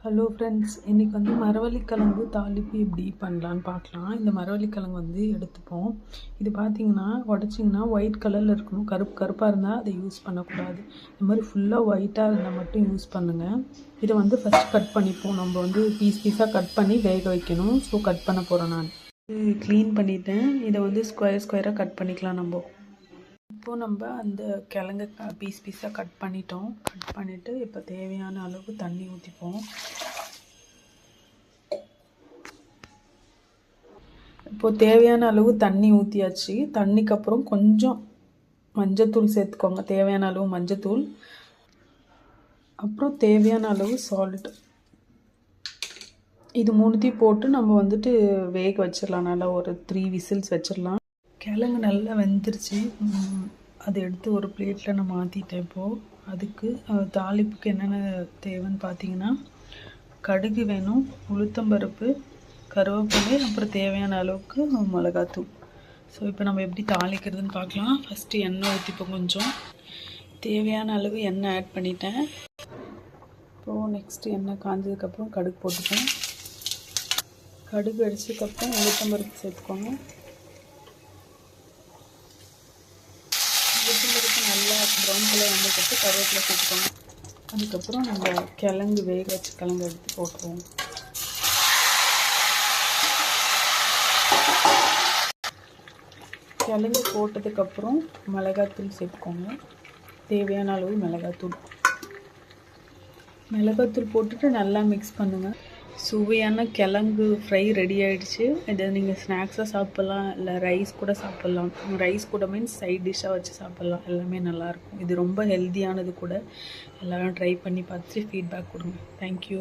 Hello friends, இன்றைக்கி வந்து மரவள்ளிக்கிழங்கு தாளிப்பு எப்படி பண்ணலான்னு பார்க்கலாம். இந்த மரவள்ளிக்கிழங்கு வந்து எடுத்துப்போம். இது பார்த்திங்கன்னா உடச்சிங்கன்னா ஒயிட் கலரில் இருக்கணும். கருப்பாக இருந்தால் அதை யூஸ் பண்ணக்கூடாது. இந்த மாதிரி ஃபுல்லாக ஒயிட்டாக இருந்தால் மட்டும் யூஸ் பண்ணுங்கள். இதை வந்து ஃபஸ்ட் கட் பண்ணிப்போம். நம்ம வந்து பீஸாக கட் பண்ணி வேக வைக்கணும். ஸோ கட் பண்ண போகிறேன். நான் க்ளீன் பண்ணிட்டேன். இதை வந்து ஸ்கொயராக கட் பண்ணிக்கலாம். இப்போது நம்ம அந்த கிழங்கு பீஸாக கட் பண்ணிவிட்டு இப்போ தேவையான அளவு தண்ணி ஊற்றிப்போம். இப்போது தேவையான அளவு தண்ணி ஊற்றியாச்சு. தண்ணிக்கு அப்புறம் கொஞ்சம் மஞ்சத்தூள் சேர்த்துக்கோங்க. தேவையான அளவு மஞ்சத்தூள், அப்புறம் தேவையான அளவு சால்ட். இது மூணுத்தையும் போட்டு நம்ம வந்துட்டு வேக வச்சிடலாம். நல்லா ஒரு 3 விசில்ஸ் வச்சிடலாம். கிழங்கு நல்லா வெந்துருச்சு. அதை எடுத்து ஒரு பிளேட்டில் நான் மாற்றிட்டேன். இப்போது அதுக்கு தாளிப்புக்கு என்னென்ன தேவைன்னு பார்த்தீங்கன்னா, கடுகு வேணும், உளுத்தம்பருப்பு, கருவேப்பிலை, அப்புறம் தேவையான அளவுக்கு மிளகாத்தூள். ஸோ இப்போ நம்ம எப்படி தாளிக்கிறதுன்னு பார்க்கலாம். ஃபஸ்ட்டு எண்ணெய் ஊற்றிப்போம். கொஞ்சம் தேவையான அளவு எண்ணெய் ஆட் பண்ணிட்டேன். இப்போது நெக்ஸ்ட்டு எண்ணெய் காஞ்சதுக்கப்புறம் கடுகு போட்டுப்பேன். கடுகு அடிச்சதுக்கப்புறம் உளுத்தம்பருப்பு சேர்த்துக்கோங்க. உளுத்தம்பருப்பு நல்லா ப்ரௌன் கலர் வந்ததுக்கப்புறம் கருவேப்பிலை சேர்த்துக்கோங்க. அதுக்கப்புறம் நம்ம கிழங்கு வேக வச்சு கிழங்கு எடுத்து போட்டுருவோம். கிழங்கு போட்டதுக்கப்புறம் மிளகாத்தூள் சேர்த்துக்கோங்க. தேவையான அளவு மிளகாத்தூள் போட்டுட்டு நல்லா மிக்ஸ் பண்ணுங்கள். சுவையான கிழங்கு ஃப்ரை ரெடி ஆகிடுச்சு. இதை நீங்கள் ஸ்நாக்ஸாக சாப்பிட்லாம், இல்லை ரைஸ் கூட சாப்பிட்லாம். ரைஸ் கூட மீன்ஸ் சைட் டிஷ்ஷாக வச்சு சாப்பிட்லாம். எல்லாமே நல்லாயிருக்கும். இது ரொம்ப ஹெல்த்தியானது கூட. எல்லோரும் ட்ரை பண்ணி பார்த்துட்டு ஃபீட்பேக் கொடுங்க. தேங்க்யூ.